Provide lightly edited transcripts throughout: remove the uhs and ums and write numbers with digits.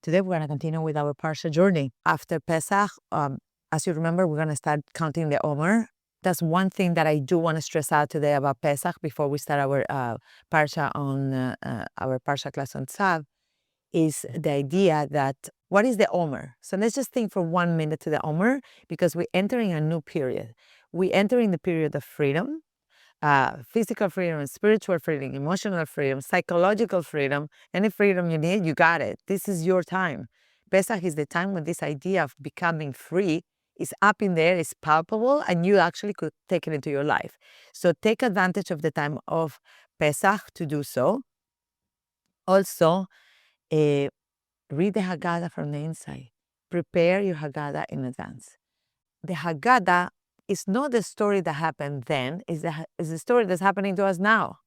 Today we're going to continue with our Parsha journey. After Pesach, as you remember, we're going to start counting the Omer. That's one thing that I do want to stress out today about Pesach before we start our Parsha on our Parsha class on Tzav, is the idea that what is the Omer? So let's just think for 1 minute to the Omer, because we're entering a new period. We're entering the period of freedom. Physical freedom, spiritual freedom, emotional freedom, psychological freedom, any freedom you need, you got it. This is your time. Pesach is the time when this idea of becoming free is up in there, is palpable, and you actually could take it into your life. So take advantage of the time of Pesach to do so. Also, read the Haggadah from the inside. Prepare your Haggadah in advance. The Haggadah is not the story that happened then, is the story that's happening to us now.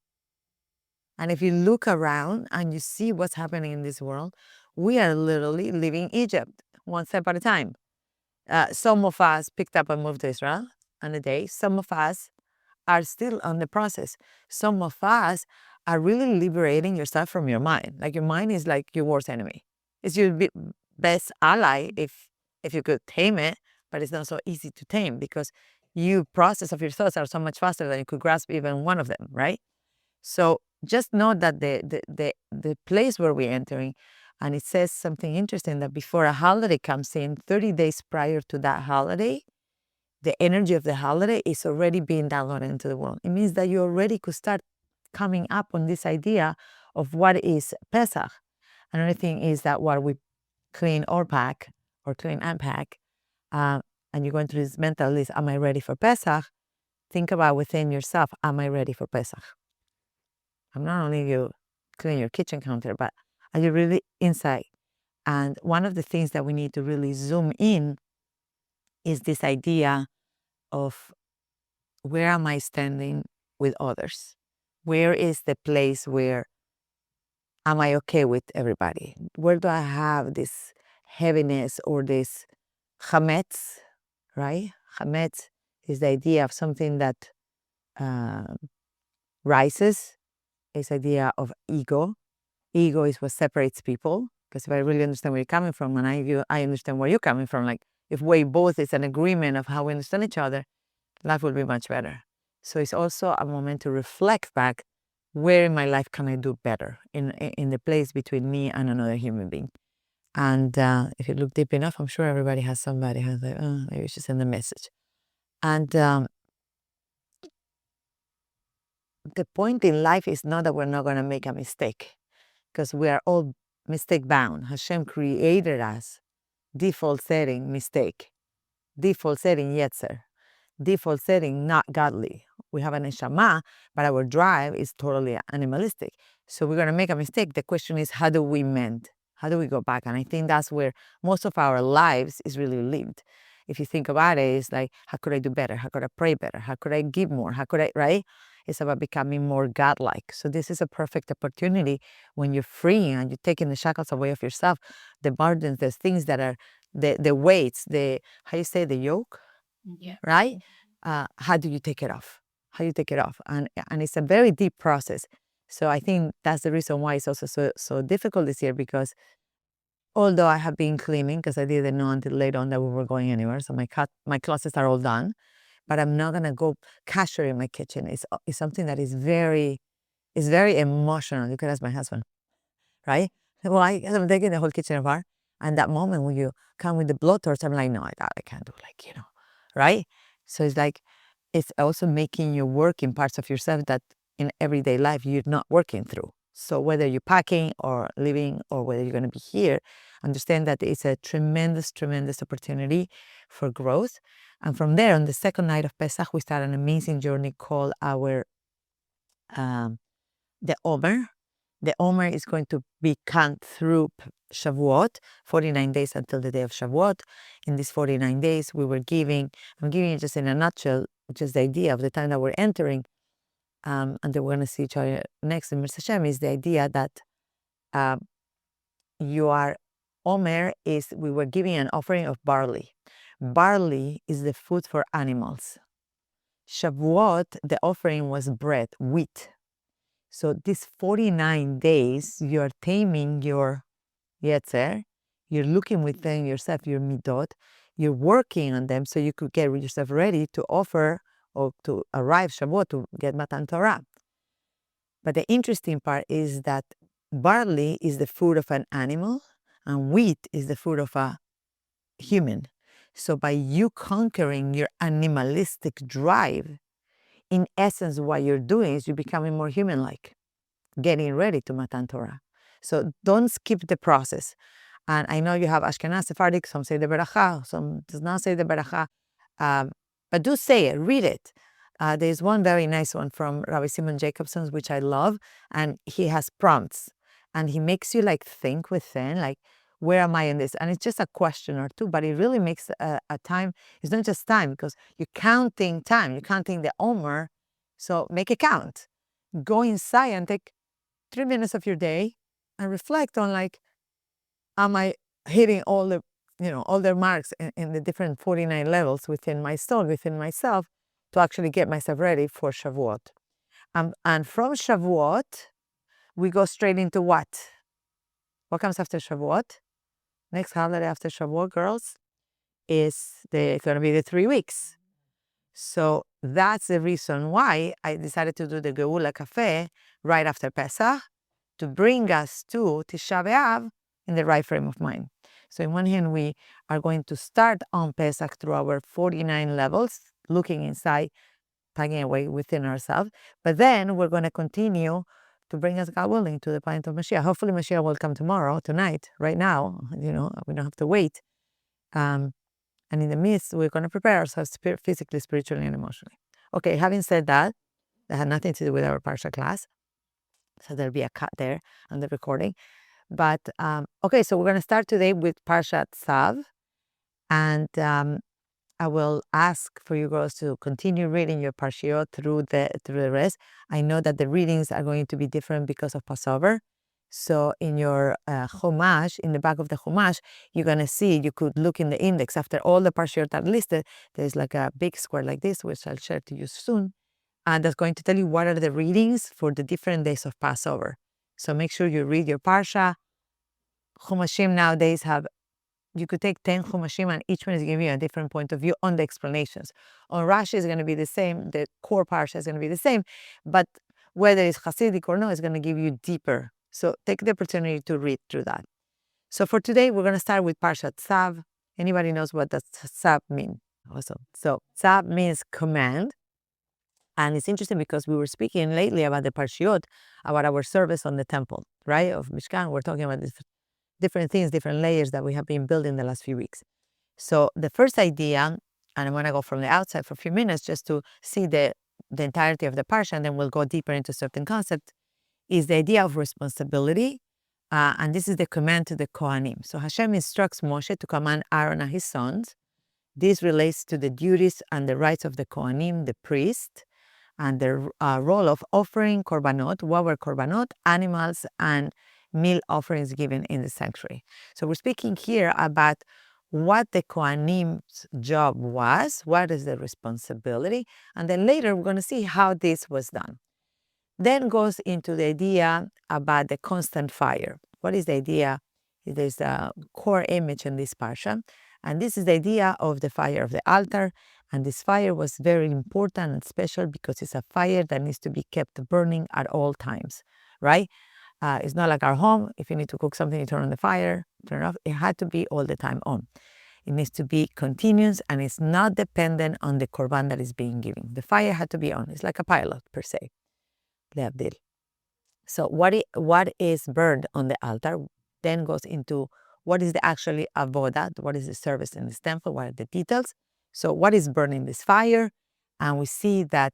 And if you look around and you see what's happening in this world, we are literally living Egypt, one step at a time. Some of us picked up and moved to Israel on a day. Some of us are still on the process. Some of us are really liberating yourself from your mind. Like your mind is like your worst enemy. It's your best ally if you could tame it, but it's not so easy to tame because your process of your thoughts are so much faster than you could grasp even one of them, right? So just know that the place where we're entering, and it says something interesting, that before a holiday comes in, 30 days prior to that holiday, the energy of the holiday is already being downloaded into the world. It means that you already could start coming up on this idea of what is Pesach. Another thing is that while we clean or pack, or clean and pack, and you're going through this mental list, am I ready for Pesach? Think about within yourself, am I ready for Pesach? I'm not only you clean your kitchen counter, but are you really inside? And one of the things that we need to really zoom in is this idea of where am I standing with others? Where is the place where am I okay with everybody? Where do I have this heaviness or this chametz, right? Chametz is the idea of something that rises. It's the idea of ego. Ego is what separates people. Because if I really understand where you're coming from, and I understand where you're coming from, like if we both is an agreement of how we understand each other, life will be much better. So it's also a moment to reflect back, where in my life can I do better in the place between me and another human being. And if you look deep enough, I'm sure everybody has somebody who's like, oh, maybe we should send a message. And the point in life is not that we're not going to make a mistake, because we are all mistake bound. Hashem created us default setting mistake, default setting yetzer, default setting not godly. We have an neshama, but our drive is totally animalistic. So we're going to make a mistake. The question is, how do we mend? How do we go back? And I think that's where most of our lives is really lived. If you think about it, it's like, how could I do better? How could I pray better? How could I give more? How could I, right? It's about becoming more godlike. So this is a perfect opportunity when you're free and you're taking the shackles away of yourself, the burdens, the things that are the weights, how you say, the yoke, Yeah. right? How do you take it off? How you take it off? And it's a very deep process. So I think that's the reason why it's also so difficult this year, because although I have been cleaning, because I didn't know until later on that we were going anywhere, so my closets are all done, but I'm not gonna go cashier in my kitchen. It's something that is very emotional. You can ask my husband, right? Well, I'm taking the whole kitchen apart, and that moment when you come with the blowtorch, I'm like, no, I can't do, like, right? So it's like, it's also making you work in parts of yourself that in everyday life you're not working through. So whether you're packing or living or whether you're going to be here, understand that it's a tremendous, tremendous opportunity for growth. And from there, on the second night of Pesach, we start an amazing journey called the Omer. The Omer is going to be count through Shavuot, 49 days until the day of Shavuot. In these 49 days, I'm giving you just in a nutshell, just the idea of the time that we're entering, and then we're going to see each other next in Hashem, is the idea that Omer is, we were giving an offering of barley. Barley is the food for animals. Shavuot, the offering was bread, wheat. So these 49 days, you're taming your yetzer, You're looking within yourself, your midot. You're working on them so you could get yourself ready to offer or to arrive Shavuot to get Matan Torah. But the interesting part is that barley is the food of an animal and wheat is the food of a human. So by you conquering your animalistic drive, in essence, what you're doing is you're becoming more human-like, getting ready to Matan Torah. So don't skip the process. And I know you have Ashkenaz, Sephardic, some say the Beracha, some does not say the Beracha. But do say it, read it. There's one very nice one from Rabbi Simon Jacobson, which I love, and he has prompts. And he makes you like think within, like, where am I in this? And it's just a question or two, but it really makes a time. It's not just time, because you're counting time, you're counting the Omer, so make it count. Go inside and take 3 minutes of your day and reflect on, like, am I hitting all the, all the marks in the different 49 levels within my soul, within myself, to actually get myself ready for Shavuot. And from Shavuot, we go straight into what? What comes after Shavuot? Next holiday after Shavuot, girls, is going to be the 3 weeks. So that's the reason why I decided to do the Geula Cafe right after Pesach, to bring us to Tisha B'Av in the right frame of mind. So in one hand, we are going to start on Pesach through our 49 levels, looking inside, plugging away within ourselves. But then we're going to continue to bring us, God willing, to the point of Mashiach. Hopefully Mashiach will come tomorrow, tonight, right now. We don't have to wait. And in the midst, we're going to prepare ourselves physically, spiritually, and emotionally. Okay, having said that, that had nothing to do with our Parsha class. So there'll be a cut there on the recording. But, okay, so we're going to start today with Parshat Tzav. And I will ask for you girls to continue reading your Parshiot through the rest. I know that the readings are going to be different because of Passover. So in your Chumash, in the back of the Chumash, you're going to see, you could look in the index. After all the Parshiot are listed, there's like a big square like this, which I'll share to you soon. And that's going to tell you what are the readings for the different days of Passover. So make sure you read your Parsha. Chumashim nowadays you could take 10 Chumashim and each one is giving you a different point of view on the explanations. On Rashi is going to be the same, the core Parsha is going to be the same, but whether it's Hasidic or no, it's going to give you deeper. So take the opportunity to read through that. So for today, we're going to start with Parshat Tzav. Anybody knows what does Tzav mean? Awesome. So Tzav means command. And it's interesting because we were speaking lately about the Parshiot, about our service on the temple, right, of Mishkan. We're talking about this different things, different layers that we have been building the last few weeks. So the first idea, and I'm going to go from the outside for a few minutes just to see the entirety of the parsha, and then we'll go deeper into certain concepts, is the idea of responsibility. And this is the command to the Kohanim. So Hashem instructs Moshe to command Aaron and his sons. This relates to the duties and the rights of the Kohanim, the priest, and the role of offering korbanot. What were korbanot? Animals and meal offerings given in the sanctuary. So we're speaking here about what the Kohanim's job was, what is the responsibility, and then later we're going to see how this was done. Then goes into the idea about the constant fire. What is the idea? There's a core image in this parsha, and this is the idea of the fire of the altar. And this fire was very important and special because it's a fire that needs to be kept burning at all times, right? It's not like our home. If you need to cook something, you turn on the fire, turn it off. It had to be all the time on. It needs to be continuous, and it's not dependent on the korban that is being given. The fire had to be on. It's like a pilot, per se. Leavdil. So what is burned on the altar then goes into what is the actually avodah, what is the service in this temple, what are the details. So what is burning this fire? And we see that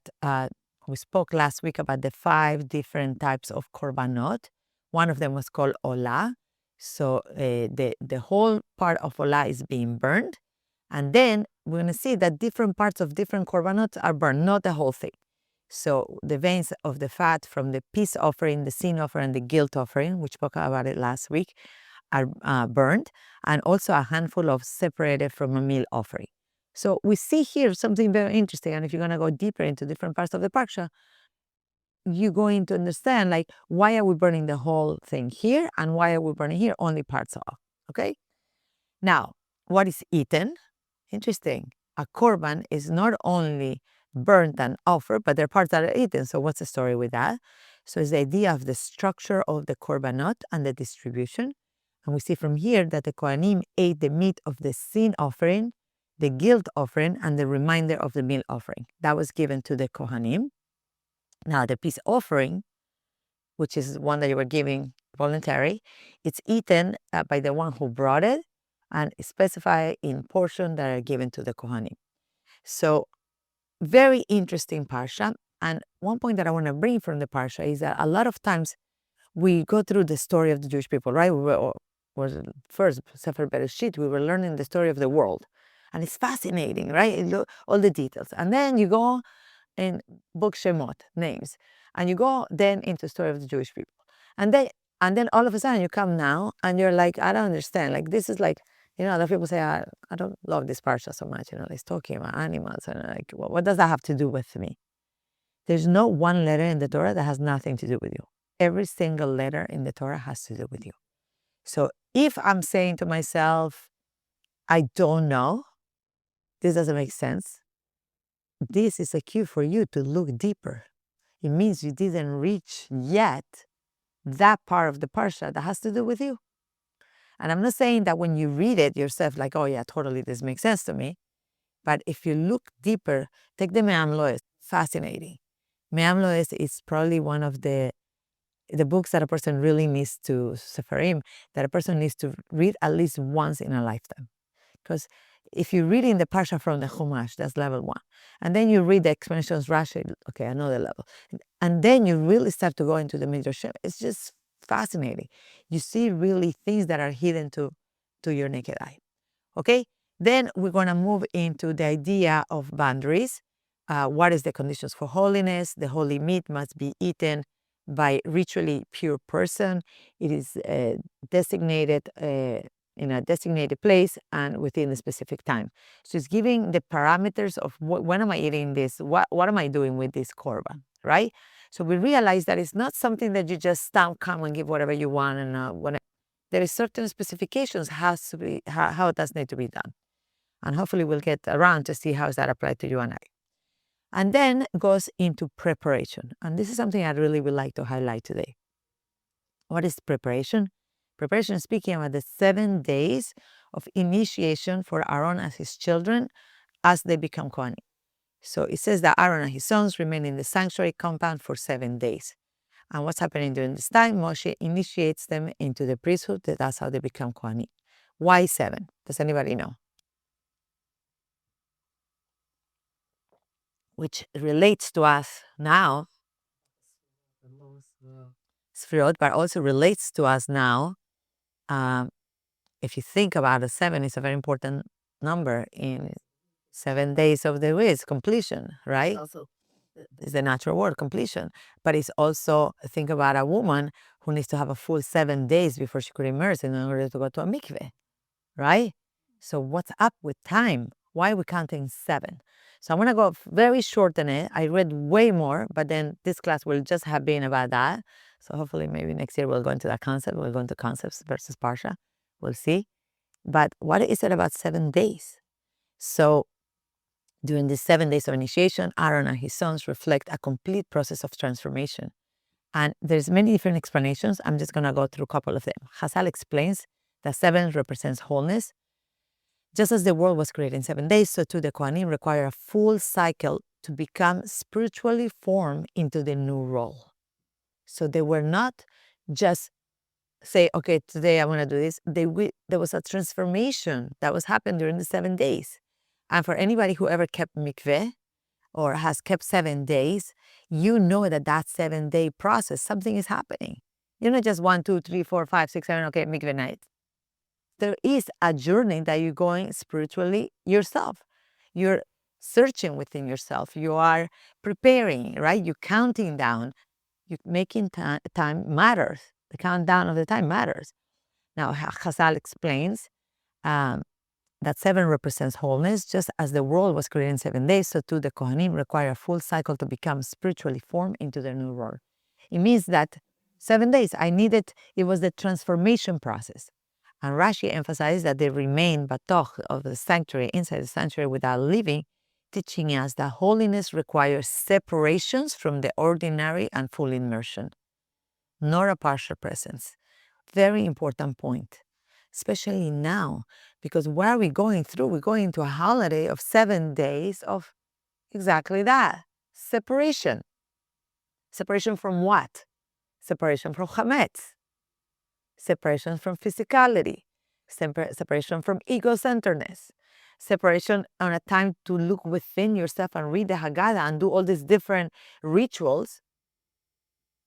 we spoke last week about the 5 different types of korbanot. One of them was called olah. So the whole part of olah is being burned. And then we're going to see that different parts of different korbanot are burned, not the whole thing. So the veins of the fat from the peace offering, the sin offering, and the guilt offering, which spoke about it last week, are burned, and also a handful of separated from a meal offering. So we see here something very interesting, and if you're going to go deeper into different parts of the parsha, you're going to understand, like, why are we burning the whole thing here, and why are we burning here only parts off, okay? Now, what is eaten? Interesting. A korban is not only burnt and offered, but there are parts that are eaten. So what's the story with that? So it's the idea of the structure of the korbanot and the distribution. And we see from here that the Kohanim ate the meat of the sin offering, the guilt offering, and the reminder of the meal offering. That was given to the Kohanim. Now, the peace offering, which is one that you were giving voluntary, it's eaten by the one who brought it and specified in portion that are given to the Kohanim. So, very interesting parsha. And one point that I want to bring from the parsha is that a lot of times we go through the story of the Jewish people, right? Was first Sefer Bereshit, we were learning the story of the world. And it's fascinating, right? All the details. And then you go in book Shemot, names, and you go then into the story of the Jewish people. And then all of a sudden you come now and you're like, I don't understand. Like, this is like, other people say, I don't love this parsha so much. It's talking about animals. And like, what does that have to do with me? There's no one letter in the Torah that has nothing to do with you. Every single letter in the Torah has to do with you. So if I'm saying to myself, I don't know, this doesn't make sense, this is a cue for you to look deeper. It means you didn't reach yet that part of the parsha that has to do with you. And I'm not saying that when you read it yourself, like, oh yeah, totally, this makes sense to me. But if you look deeper, take the Me'am Loes, fascinating. Me'am Loes is probably one of the books that a person really needs to, Sefarim, that a person needs to read at least once in a lifetime. Because if you read in the Parsha from the Chumash, that's level 1. And then you read the explanations Rashi, okay, another level. And then you really start to go into the Midrashim. It's just fascinating. You see really things that are hidden to your naked eye. Okay? Then we're going to move into the idea of boundaries. What is the conditions for holiness? The holy meat must be eaten by ritually pure person. It is designated in a designated place and within a specific time. So it's giving the parameters of when am I eating this? What am I doing with this korban, right? So we realize that it's not something that you just come and give whatever you want and whatever. There is certain specifications how it does need to be done. And hopefully we'll get around to see how is that applied to you and I. And then goes into preparation. And this is something I really would like to highlight today. What is preparation? Preparation is speaking about the 7 days of initiation for Aaron and his children as they become Kohanim. So it says that Aaron and his sons remain in the sanctuary compound for 7 days. And what's happening during this time? Moshe initiates them into the priesthood. That's how they become Kohanim. Why 7? Does anybody know? Which relates to us now, Sfirot, but also relates to us now. If you think about it, 7 is a very important number in 7 days of the week, completion, right? It's the natural word, completion. But it's also, think about a woman who needs to have a full 7 days before she could immerse in order to go to a mikveh, right? So what's up with time? Why are we counting 7? So I'm going to go very short on it. I read way more, but then this class will just have been about that. So hopefully maybe next year we'll go into that concept. We'll go into concepts versus Parsha. We'll see. But what is it about 7 days? So during the 7 days of initiation, Aaron and his sons reflect a complete process of transformation. And there's many different explanations. I'm just going to go through a couple of them. Chazal explains that 7 represents wholeness. Just as the world was created in 7 days, so too the Kohanim require a full cycle to become spiritually formed into the new role. So they were not just say, okay, today I want to do this. There was a transformation that was happening during the 7 days. And for anybody who ever kept mikveh or has kept 7 days, you know that 7-day process, something is happening. You're not just 1, 2, 3, 4, 5, 6, 7, okay, mikveh night. There is a journey that you're going spiritually yourself. You're searching within yourself. You are preparing, right? You're counting down. You're making time matters. The countdown of the time matters. Now, Chazal explains that 7 represents wholeness. Just as the world was created in 7 days, so too the Kohanim require a full cycle to become spiritually formed into their new role. It means that 7 days, it was the transformation process. And Rashi emphasizes that they remain batoch of the sanctuary, inside the sanctuary without leaving, teaching us that holiness requires separations from the ordinary and full immersion, not a partial presence. Very important point, especially now, because what are we going through? We're going into a holiday of 7 days of exactly that, separation. Separation from what? Separation from chametz. Separation from physicality. Separation from ego-centeredness. Separation on a time to look within yourself and read the Haggadah and do all these different rituals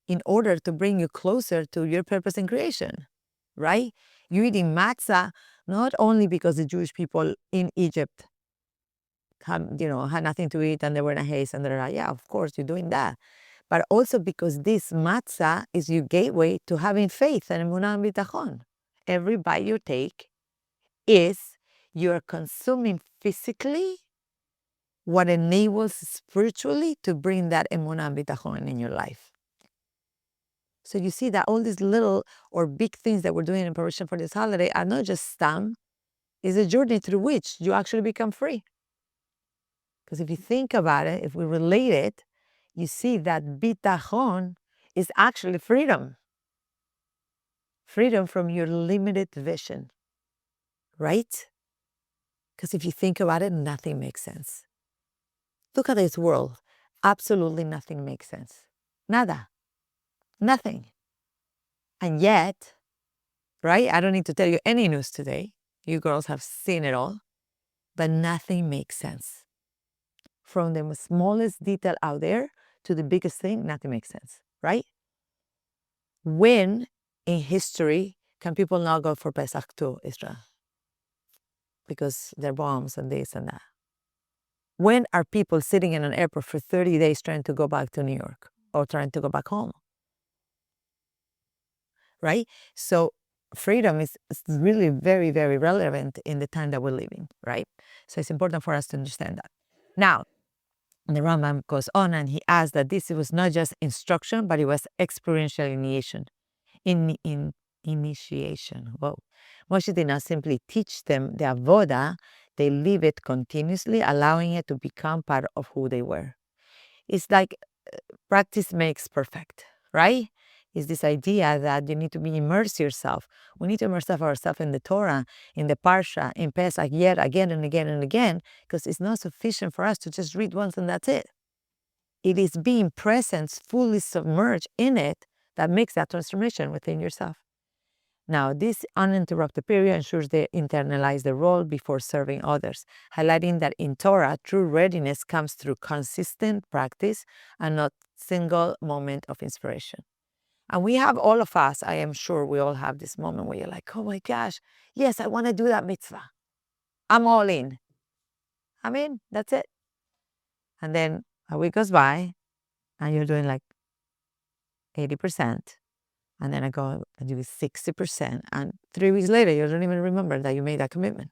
in order to bring you closer to your purpose in creation, right? You're eating matzah not only because the Jewish people in Egypt had nothing to eat and they were in a haze and they're like, yeah, of course, you're doing that. But also because this matzah is your gateway to having faith and emunah and bitachon. Every bite you take is you're consuming physically what enables spiritually to bring that emunah and bitachon in your life. So you see that all these little or big things that we're doing in preparation for this holiday are not just stam, it's a journey through which you actually become free. Because if you think about it, if we relate it, you see that bitachon is actually freedom. Freedom from your limited vision, right? Because if you think about it, nothing makes sense. Look at this world. Absolutely nothing makes sense. Nada. Nothing. And yet, right? I don't need to tell you any news today. You girls have seen it all. But nothing makes sense. From the smallest detail out there to the biggest thing, nothing makes sense, right? When in history can people not go for Pesach to Israel? Because there are bombs and this and that. When are people sitting in an airport for 30 days trying to go back to New York or trying to go back home? Right? So freedom is really very, very relevant in the time that we're living, right? So it's important for us to understand that. Now, the Rambam goes on and he asks that this was not just instruction, but it was experiential initiation. Initiation. Whoa. Moshe did not simply teach them the avodah, they live it continuously, allowing it to become part of who they were. It's like practice makes perfect, right? It's this idea that you need to be immerse yourself. We need to immerse ourselves in the Torah, in the Parsha, in Pesach, yet again and again and again, because it's not sufficient for us to just read once and that's it. It is being present, fully submerged in it, that makes that transformation within yourself. Now, this uninterrupted period ensures they internalize the role before serving others, highlighting that in Torah, true readiness comes through consistent practice and not single moment of inspiration. And we have, all of us, I am sure we all have this moment where you're like, oh my gosh, yes, I want to do that mitzvah. I'm all in. I'm in, that's it. And then a week goes by and you're doing like 80%. And then I go and do 60%. And 3 weeks later, you don't even remember that you made that commitment.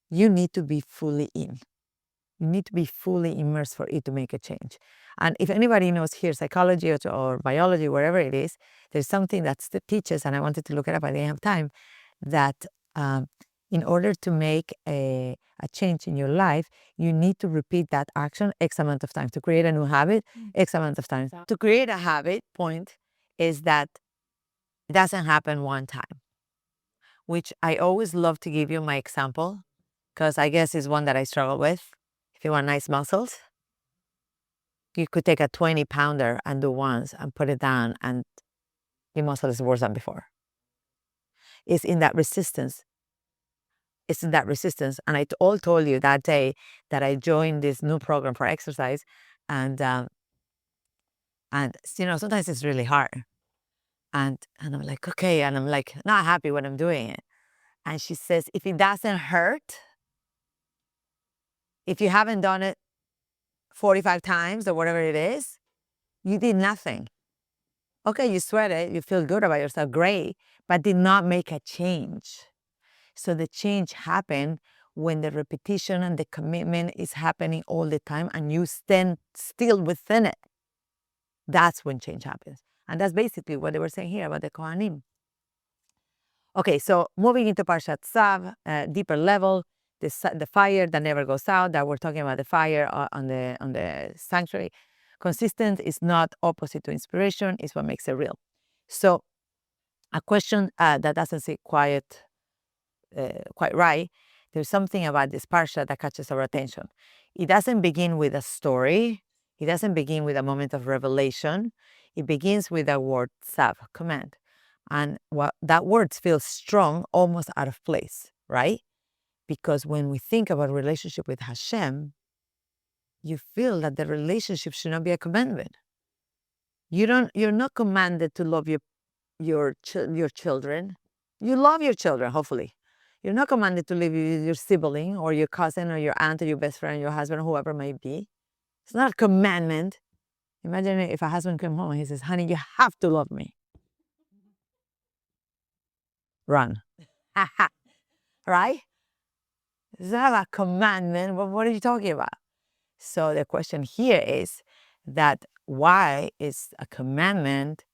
You need to be fully in. You need to be fully immersed for it to make a change. And if anybody knows here psychology or biology, wherever it is, there's something that teaches, and I wanted to look it up, I didn't have time, that in order to make a change in your life, you need to repeat that action X amount of times. To create a new habit, X amount of times. To create a habit, point is that it doesn't happen one time, which I always love to give you my example, because I guess it's one that I struggle with. If you want nice muscles, you could take a 20-pounder and do once and put it down, and your muscle is worse than before. It's in that resistance. It's in that resistance. And I all told you that day that I joined this new program for exercise, and sometimes it's really hard. And I'm like, okay, and I'm like not happy when I'm doing it. And she says, if it doesn't hurt, if you haven't done it 45 times or whatever it is, you did nothing. Okay, you sweat it, you feel good about yourself, great, but did not make a change. So the change happened when the repetition and the commitment is happening all the time and you stand still within it. That's when change happens. And that's basically what they were saying here about the Kohanim. Okay, so moving into Parshat Tzav, deeper level, the fire that never goes out, that we're talking about the fire on the sanctuary. Consistent is not opposite to inspiration, is what makes it real. So a question that doesn't seem quite right, there's something about this Parsha that catches our attention. It doesn't begin with a story. It doesn't begin with a moment of revelation. It begins with a word, Tzav, command. And that word feels strong, almost out of place, right? Because when we think about relationship with Hashem, you feel that the relationship should not be a commandment. You're not commanded to love your children. You love your children, hopefully. You're not commanded to live with your sibling or your cousin or your aunt or your best friend, your husband, whoever it may be. It's not a commandment. Imagine if a husband came home and he says, honey, you have to love me. Run. Right? It's not a commandment. What are you talking about? So the question here is that why is a commandment?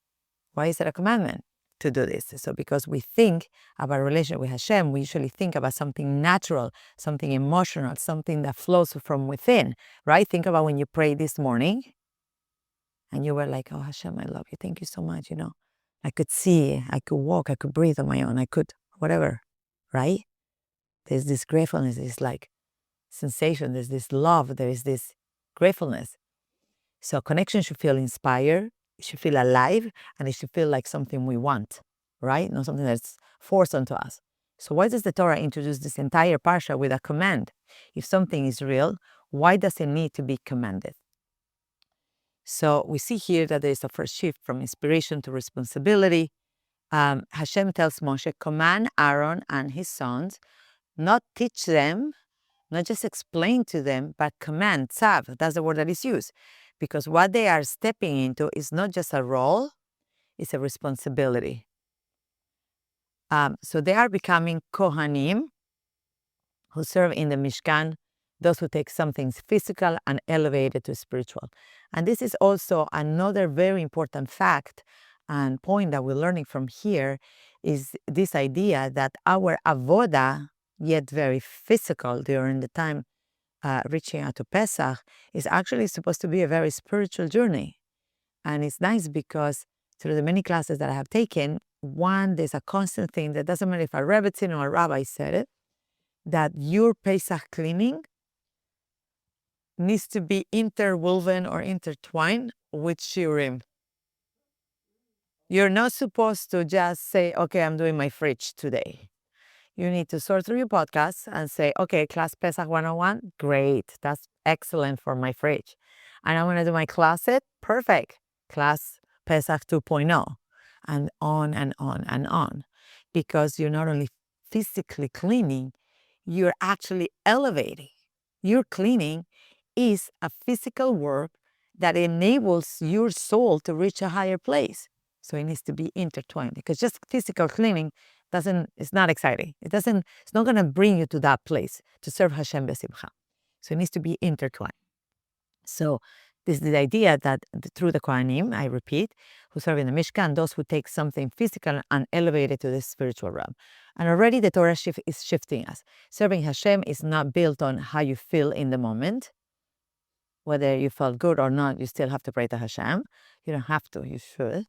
Why is it a commandment to do this? So because we think about a relationship with Hashem, we usually think about something natural, something emotional, something that flows from within, right? Think about when you prayed this morning and you were like, oh, Hashem, I love you. Thank you so much. I could see, I could walk, I could breathe on my own, I could, whatever, right? There's this gratefulness, this like sensation, there's this love, there is this gratefulness. So connection should feel inspired, it should feel alive, and it should feel like something we want, right? Not something that's forced onto us. So why does the Torah introduce this entire parsha with a command? If something is real, why does it need to be commanded? So we see here that there is a first shift from inspiration to responsibility. Hashem tells Moshe, command Aaron and his sons, not teach them, not just explain to them, but command, tzav, that's the word that is used. Because what they are stepping into is not just a role, it's a responsibility. So they are becoming Kohanim, who serve in the Mishkan, those who take something physical and elevate it to spiritual. And this is also another very important fact and point that we're learning from here is this idea that our avoda, yet very physical during the time reaching out to Pesach, is actually supposed to be a very spiritual journey. And it's nice because through the many classes that I have taken, there's a constant thing that doesn't matter if a rebbetzin or a rabbi said it, that your Pesach cleaning needs to be interwoven or intertwined with shiurim. You're not supposed to just say, okay, I'm doing my fridge today. You need to sort through your podcasts and say, okay, class Pesach 101, great. That's excellent for my fridge. And I'm going to do my closet, perfect. Class Pesach 2.0, and on and on and on. Because you're not only physically cleaning, you're actually elevating. Your cleaning is a physical work that enables your soul to reach a higher place. So it needs to be intertwined because just physical cleaning it's not exciting. It's not going to bring you to that place to serve Hashem besimcha. So it needs to be intertwined. So this is the idea that through the Kohanim, I repeat, who serve in the Mishkan, those who take something physical and elevate it to the spiritual realm. And already the Torah is shifting us. Serving Hashem is not built on how you feel in the moment. Whether you felt good or not, you still have to pray to Hashem. You don't have to, you should.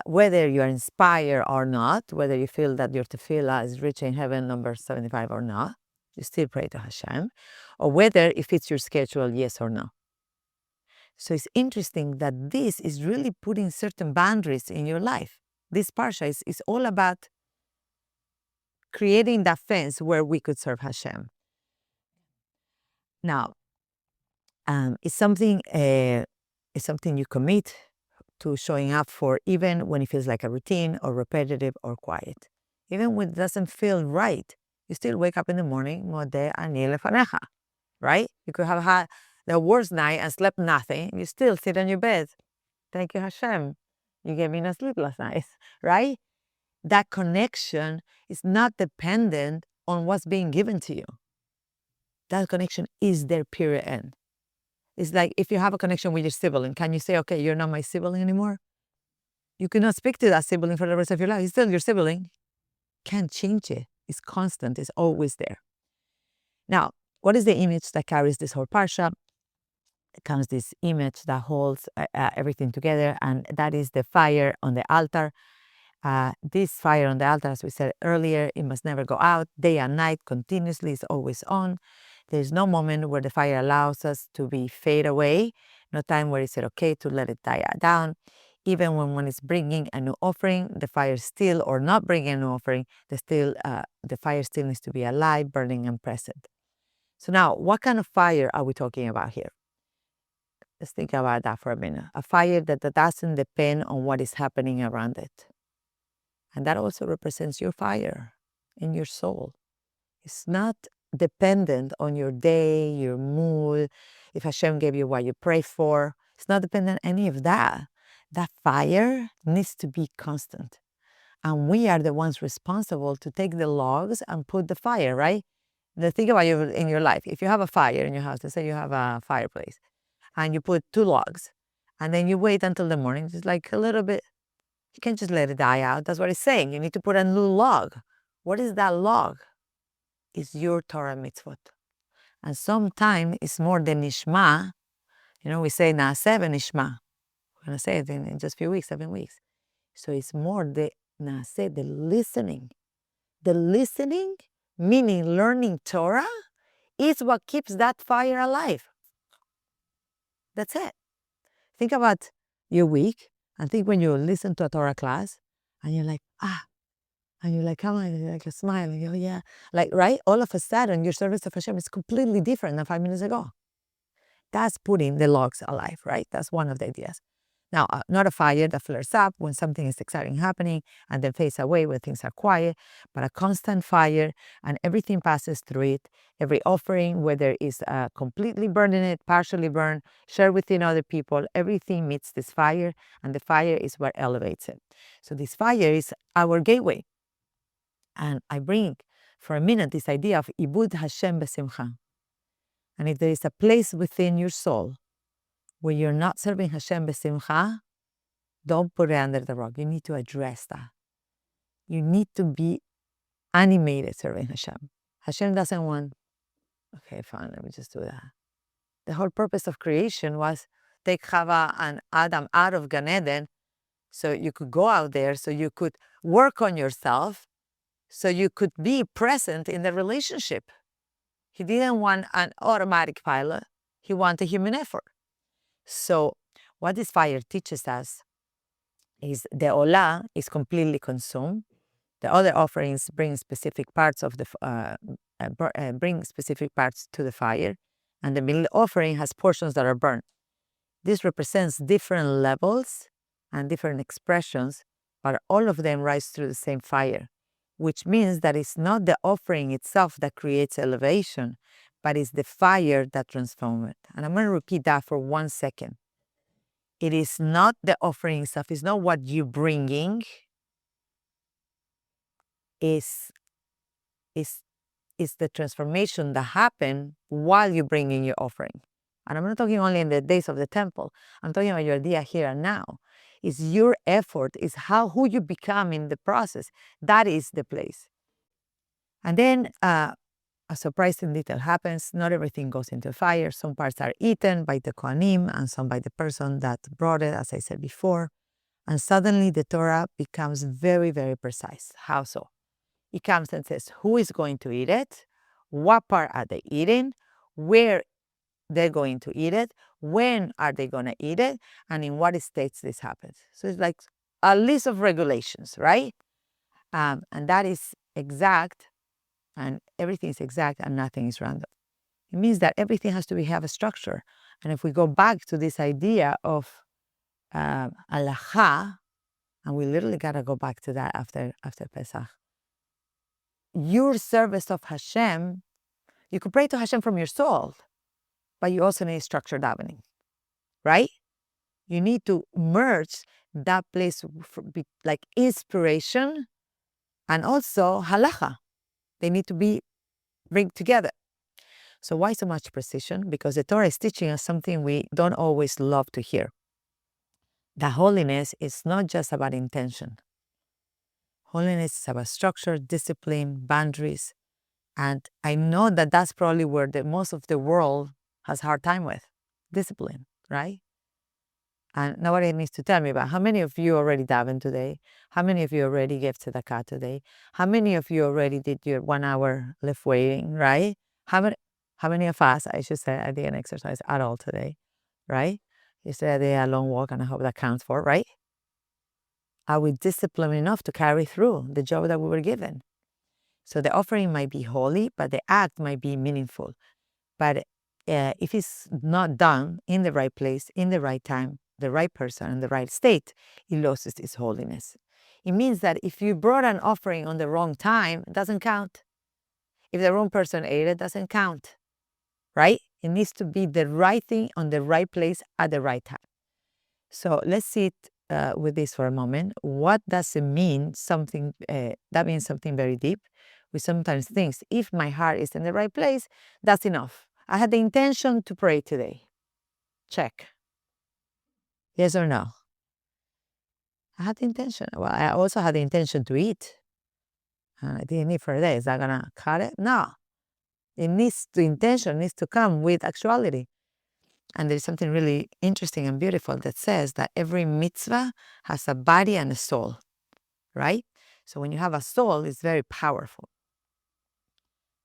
Whether you are inspired or not, whether you feel that your tefillah is reaching heaven number 75 or not, you still pray to Hashem, or whether it fits your schedule, yes or no. So it's interesting that this is really putting certain boundaries in your life. This parsha is all about creating that fence where we could serve Hashem. Now, it's something you commit to showing up for, even when it feels like a routine or repetitive or quiet. Even when it doesn't feel right, you still wake up in the morning, modeh ani lefanecha, right? You could have had the worst night and slept nothing. You still sit on your bed. Thank you, Hashem. You gave me no sleep last night, right? That connection is not dependent on what's being given to you. That connection is their period end. It's like if you have a connection with your sibling, can you say, okay, you're not my sibling anymore? You cannot speak to that sibling for the rest of your life. He's still your sibling. can't change it. It's constant. It's always there. Now, what is the image that carries this whole parsha? It comes this image that holds everything together, and that is the fire on the altar. This fire on the altar, as we said earlier, it must never go out. Day and night, continuously, is always on. There's no moment where the fire allows us to be fade away. No time where it's okay to let it die down. Even when one is bringing a new offering, the fire still, or not bringing a new offering, the fire still needs to be alive, burning, and present. So now, what kind of fire are we talking about here? Let's think about that for a minute. A fire that doesn't depend on what is happening around it. And that also represents your fire in your soul. It's not dependent on your day, your mood, if Hashem gave you what you pray for. It's not dependent on any of that. That fire needs to be constant. And we are the ones responsible to take the logs and put the fire, right? Think about you in your life. If you have a fire in your house, let's say you have a fireplace, and you put 2 logs, and then you wait until the morning, just like a little bit. You can't just let it die out. That's what it's saying. You need to put a new log. What is that log? It's your Torah mitzvot. And sometimes it's more than nishma. We say naaseh v'nishma. We're going to say it in just a few weeks, 7 weeks. So it's more the naaseh, the listening. The listening, meaning learning Torah, is what keeps that fire alive. That's it. Think about your week, and think when you listen to a Torah class, and you're like, and you're like, come on, and you're like, a smile, and you go, yeah. Like, right? All of a sudden, your service of Hashem is completely different than 5 minutes ago. That's putting the logs alive, right? That's one of the ideas. Now, not a fire that flares up when something is exciting happening and then fades away when things are quiet, but a constant fire, and everything passes through it. Every offering, whether it's completely burning it, partially burned, shared within other people, everything meets this fire, and the fire is what elevates it. So this fire is our gateway. And I bring for a minute this idea of ibud Hashem besimcha. And if there is a place within your soul where you're not serving Hashem besimcha, don't put it under the rug. You need to address that. You need to be animated serving Hashem. Hashem doesn't want, okay, fine, let me just do that. The whole purpose of creation was take Chava and Adam out of Gan Eden so you could go out there, so you could work on yourself, so you could be present in the relationship. He didn't want an automatic pilot. He wanted human effort. So what this fire teaches us is the olah is completely consumed. The other offerings bring specific parts of the bring specific parts to the fire, and the middle offering has portions that are burned. This represents different levels and different expressions, but all of them rise through the same fire, which means that it's not the offering itself that creates elevation, but it's the fire that transforms it. And I'm going to repeat that for 1 second. It is not the offering itself. It's not what you're bringing. It's the transformation that happened while you're bringing your offering. And I'm not talking only in the days of the temple. I'm talking about your idea here and now. It's your effort. It's who you become in the process. That is the place. And then a surprising detail happens. Not everything goes into fire. Some parts are eaten by the Kohanim and some by the person that brought it, as I said before. And suddenly the Torah becomes very, very precise. How so? It comes and says who is going to eat it, what part are they eating, where they're going to eat it, when are they going to eat it, and in what states this happens. So it's like a list of regulations, right? And that is exact, and everything is exact, and nothing is random. It means that everything has to have a structure. And if we go back to this idea of halacha, and we literally got to go back to that after Pesach, your service of Hashem, you could pray to Hashem from your soul, but you also need structured davening, right? You need to merge that place like inspiration and also halacha. They need to bring together. So why so much precision? Because the Torah is teaching us something we don't always love to hear. That holiness is not just about intention. Holiness is about structure, discipline, boundaries. And I know that that's probably where most of the world has a hard time with. Discipline, right? And nobody needs to tell me about how many of you already davened today? How many of you already gave tzedakah today? How many of you already did your 1 hour lift weighting, right? How many of us, I should say, I didn't exercise at all today, right? Yesterday I did a long walk, and I hope that counts for, right? Are we disciplined enough to carry through the job that we were given? So the offering might be holy, but the act might be meaningful. But if it's not done in the right place, in the right time, the right person, in the right state, it loses its holiness. It means that if you brought an offering on the wrong time, it doesn't count. If the wrong person ate it, doesn't count, right? It needs to be the right thing on the right place at the right time. So let's sit with this for a moment. What does it mean? That means something very deep. We sometimes think, if my heart is in the right place, that's enough. I had the intention to pray today. Check. Yes or no? I had the intention. Well, I also had the intention to eat. I didn't eat for a day. Is that gonna cut it? No. The intention needs to come with actuality. And there's something really interesting and beautiful that says that every mitzvah has a body and a soul, right? So when you have a soul, it's very powerful.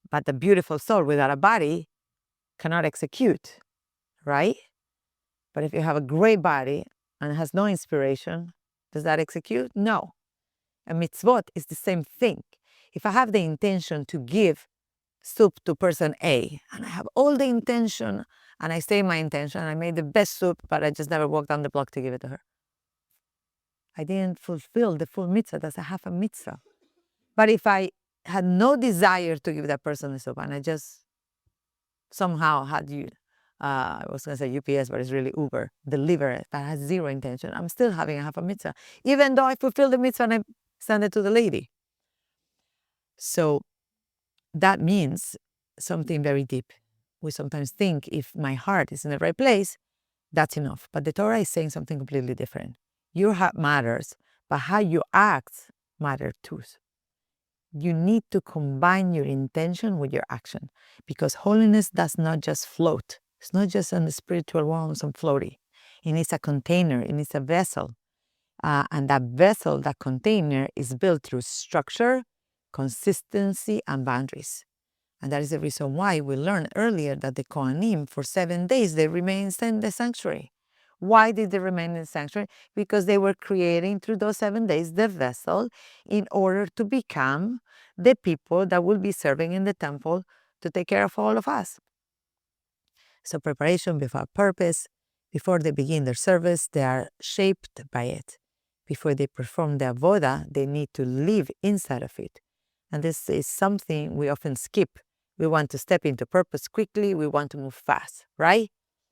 But the beautiful soul without a body cannot execute, right? But if you have a great body and has no inspiration, does that execute? No. A mitzvot is the same thing. If I have the intention to give soup to person A, and I have all the intention, and I say my intention, I made the best soup, but I just never walked down the block to give it to her, I didn't fulfill the full mitzvah. That's a half a mitzvah. But if I had no desire to give that person the soup, and I just somehow had I was going to say UPS, but it's really Uber, deliver it, but I had zero intention, I'm still having a half a mitzvah, even though I fulfilled the mitzvah and I send it to the lady. So that means something very deep. We sometimes think if my heart is in the right place, that's enough. But the Torah is saying something completely different. Your heart matters, but how you act matters too. You need to combine your intention with your action, because holiness does not just float. It's not just on the spiritual realm, some floaty. It needs a container, it needs a vessel. And that vessel, that container, is built through structure, consistency, and boundaries. And that is the reason why we learned earlier that the Kohanim, for 7 days, they remained in the sanctuary. Why did they remain in the sanctuary? Because they were creating through those 7 days the vessel in order to become the people that will be serving in the temple to take care of all of us. So preparation before purpose. Before they begin their service, they are shaped by it. Before they perform the avodah, they need to live inside of it. And this is something we often skip. We want to step into purpose quickly. We want to move fast, right?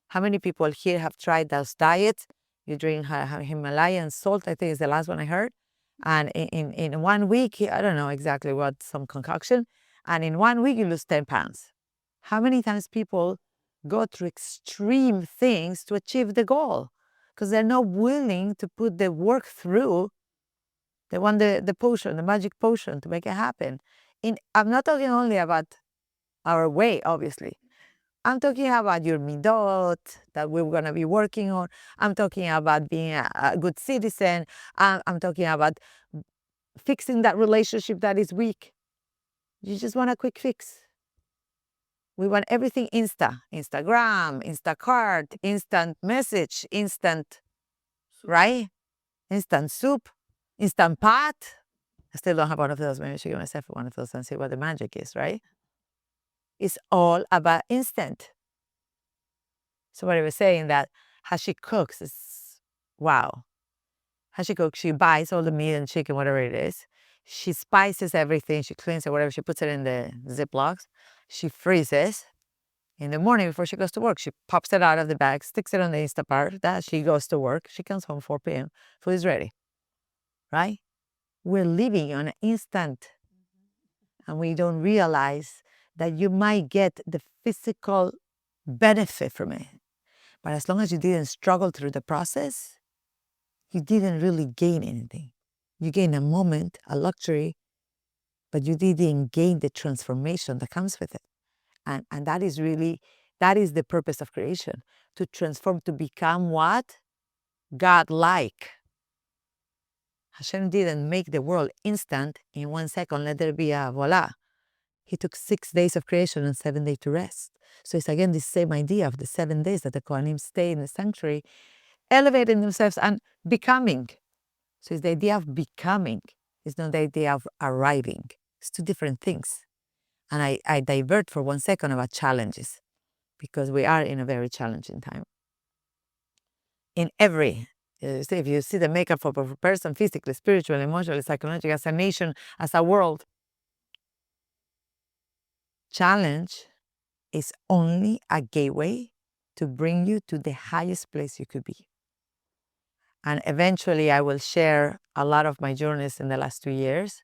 How many people here have tried those diets? You drink Himalayan salt, I think is the last one I heard. And in 1 week, I don't know exactly what, some concoction. And in 1 week, you lose 10 pounds. How many times people go through extreme things to achieve the goal? Because they're not willing to put the work through. They want the potion, the magic potion, to make it happen. I'm not talking only about our way, obviously. I'm talking about your midot that we're going to be working on. I'm talking about being a good citizen. I'm talking about fixing that relationship that is weak. You just want a quick fix. We want everything Instagram, Instacart, instant message, instant, right? Instant soup, instant pot. I still don't have one of those. Maybe I should give myself one of those and see what the magic is, right? It's all about instant. So what I was saying, that how she cooks is, wow. How she cooks, she buys all the meat and chicken, whatever it is. She spices everything, she cleans it, whatever, she puts it in the Ziplocs. She freezes. In the morning before she goes to work, she pops it out of the bag, sticks it on the Instacart. That she goes to work. She comes home 4 p.m. Food is ready, right? We're living on an instant, and we don't realize that you might get the physical benefit from it. But as long as you didn't struggle through the process, you didn't really gain anything. You gain a moment, a luxury, but you didn't gain the transformation that comes with it. And that is really, that is the purpose of creation, to transform, to become what? God-like. Hashem didn't make the world instant in 1 second, let there be a voila. He took 6 days of creation and 7 days to rest. So it's again the same idea of the 7 days that the Kohanim stay in the sanctuary, elevating themselves and becoming. So it's the idea of becoming. It's not the idea of arriving. It's two different things. And I divert for 1 second about challenges, because we are in a very challenging time. In every, if you see the makeup of a person, physically, spiritually, emotionally, psychologically, as a nation, as a world, challenge is only a gateway to bring you to the highest place you could be. And eventually I will share a lot of my journeys in the last 2 years.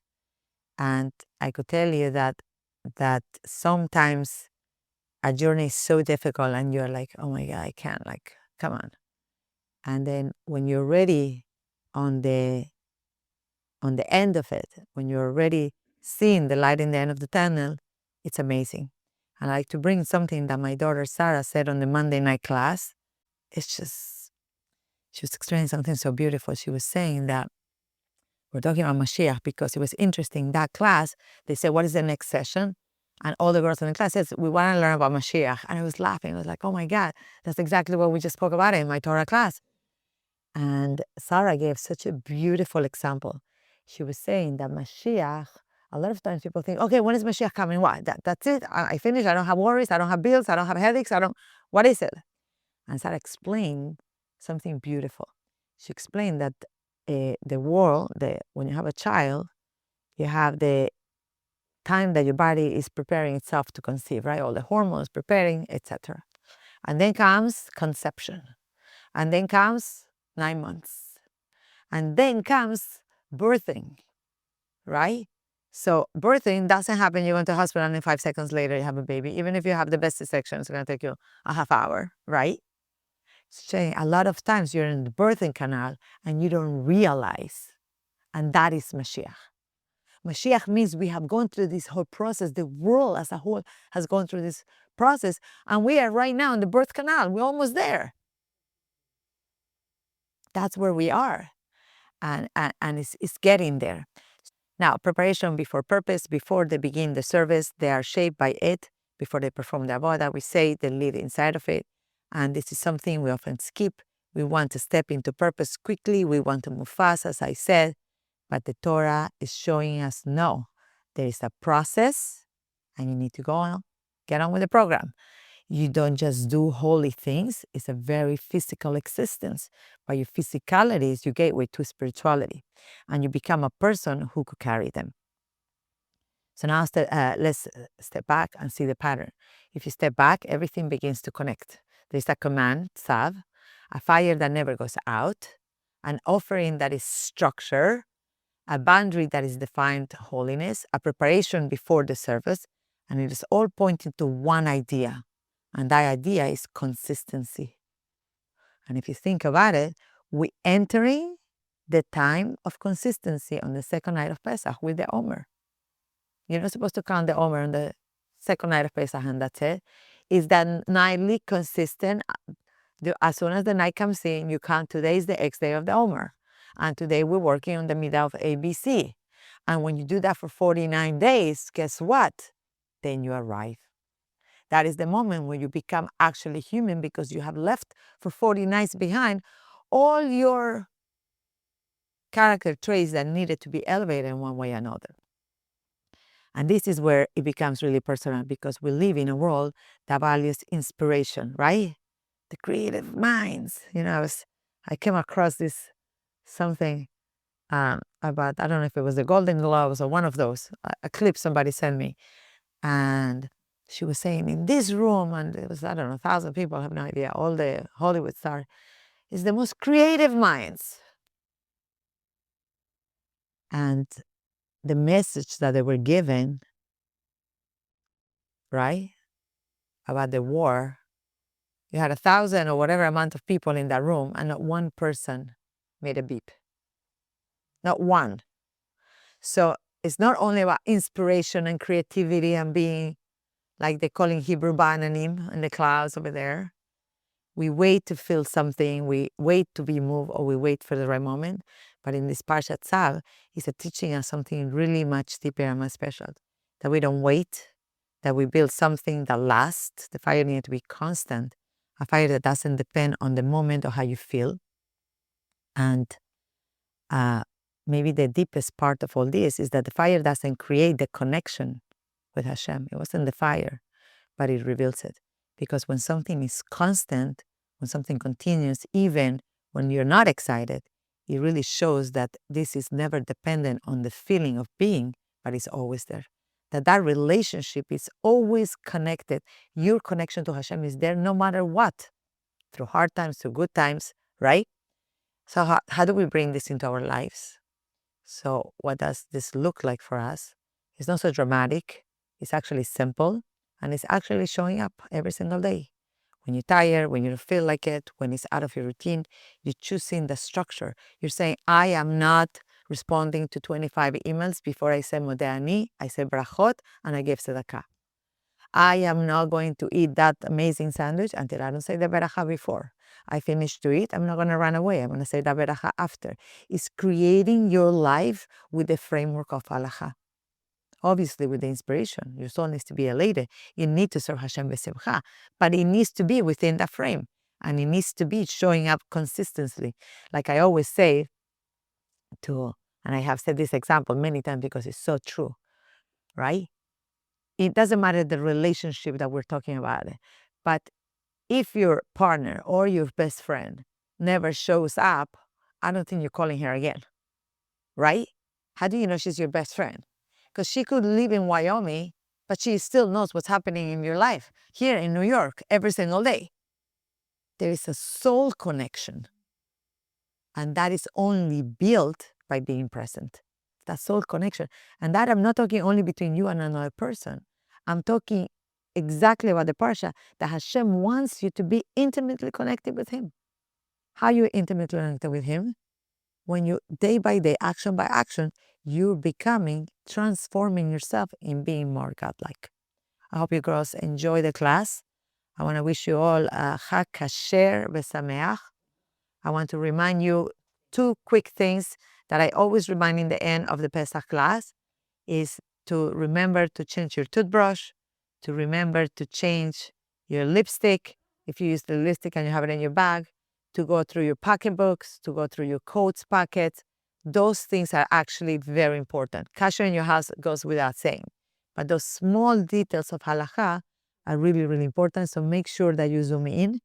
And I could tell you that sometimes a journey is so difficult and you're like, oh my God, I can't, like, come on. And then when you're ready on the end of it, when you're already seeing the light in the end of the tunnel, it's amazing. And I like to bring something that my daughter Sarah said on the Monday night class. It's just, she was explaining something so beautiful. She was saying that we're talking about Mashiach because it was interesting. That class, they said, what is the next session? And all the girls in the class said, we want to learn about Mashiach. And I was laughing. I was like, oh my God, that's exactly what we just spoke about in my Torah class. And Sarah gave such a beautiful example. She was saying that Mashiach, a lot of times people think, okay, when is Mashiach coming? What? That's it? I finished? I don't have worries. I don't have bills. I don't have headaches. What is it? And Sarah explained something beautiful. She explained that the world, when you have a child, you have the time that your body is preparing itself to conceive, right? All the hormones preparing, etc. And then comes conception. And then comes 9 months. And then comes birthing, right? So birthing doesn't happen, you go into the hospital and then 5 seconds later you have a baby. Even if you have the best C-section, it's going to take you a half hour, right? So a lot of times you're in the birthing canal and you don't realize. And that is Mashiach. Mashiach means we have gone through this whole process. The world as a whole has gone through this process. And we are right now in the birth canal. We're almost there. That's where we are. And it's getting there. Now, preparation before purpose, before they begin the service, they are shaped by it. Before they perform the avodah, we say they live inside of it. And this is something we often skip. We want to step into purpose quickly. We want to move fast, as I said. But the Torah is showing us, no, there is a process and you need to go on, get on with the program. You don't just do holy things. It's a very physical existence. By your physicality is your gateway to spirituality. And you become a person who could carry them. So now let's step back and see the pattern. If you step back, everything begins to connect. There's a command, Tzav, a fire that never goes out, an offering that is structure, a boundary that is defined holiness, a preparation before the service, and it is all pointing to one idea. And that idea is consistency. And if you think about it, we're entering the time of consistency on the second night of Pesach with the Omer. You're not supposed to count the Omer on the second night of Pesach and that's it. Is that nightly consistent? As soon as the night comes in, you count today is the X day of the Omer. And today we're working on the middle of ABC. And when you do that for 49 days, guess what? Then you arrive. That is the moment when you become actually human because you have left for 40 nights behind all your character traits that needed to be elevated in one way or another. And this is where it becomes really personal because we live in a world that values inspiration, right? The creative minds. You know, I came across this something about, I don't know if it was the Golden Globes or one of those, a clip somebody sent me. And she was saying in this room, and it was, I don't know, 1,000 people, I have no idea, all the Hollywood stars, is the most creative minds. And the message that they were given, right, about the war, you had 1,000 or whatever amount of people in that room, and not one person made a beep. Not one. So it's not only about inspiration and creativity and being, like they call in Hebrew, bananim in the clouds over there. We wait to feel something, we wait to be moved, or we wait for the right moment. But in this Parshat Tzav, he's teaching us something really much deeper and much special. That we don't wait, that we build something that lasts. The fire needs to be constant, a fire that doesn't depend on the moment or how you feel. And maybe the deepest part of all this is that the fire doesn't create the connection with Hashem. It wasn't the fire, but it reveals it. Because when something is constant, when something continues, even when you're not excited, it really shows that this is never dependent on the feeling of being, but it's always there. That relationship is always connected. Your connection to Hashem is there no matter what, through hard times, through good times, right? So how do we bring this into our lives? So what does this look like for us? It's not so dramatic. It's actually simple. And it's actually showing up every single day. When you're tired, when you don't feel like it, when it's out of your routine, you're choosing the structure. You're saying, I am not responding to 25 emails before I say Modeh Ani, I say Brachot, and I give Tzedakah. I am not going to eat that amazing sandwich until I don't say the Beracha before. I finish to eat, I'm not going to run away. I'm going to say the Beracha after. It's creating your life with the framework of Halacha. Obviously, with the inspiration, your soul needs to be elated. You need to serve Hashem b'simcha, but it needs to be within that frame, and it needs to be showing up consistently. Like I always say and I have said this example many times because it's so true, right? It doesn't matter the relationship that we're talking about, but if your partner or your best friend never shows up, I don't think you're calling her again, right? How do you know she's your best friend? Because she could live in Wyoming, but she still knows what's happening in your life here in New York every single day. There is a soul connection, and that is only built by being present. That soul connection. And that I'm not talking only between you and another person. I'm talking exactly about the Parsha, that Hashem wants you to be intimately connected with Him. How you intimately connected with Him? When you, day by day, action by action, you're transforming yourself in being more godlike. I hope you girls enjoy the class. I want to wish you all a Chag Kasher V'Sameach. I want to remind you 2 quick things that I always remind in the end of the Pesach class is to remember to change your toothbrush, to remember to change your lipstick, if you use the lipstick and you have it in your bag, to go through your pocketbooks, to go through your coats pockets. Those things are actually very important. Kasher in your house goes without saying. But those small details of halakha are really, really important. So make sure that you zoom in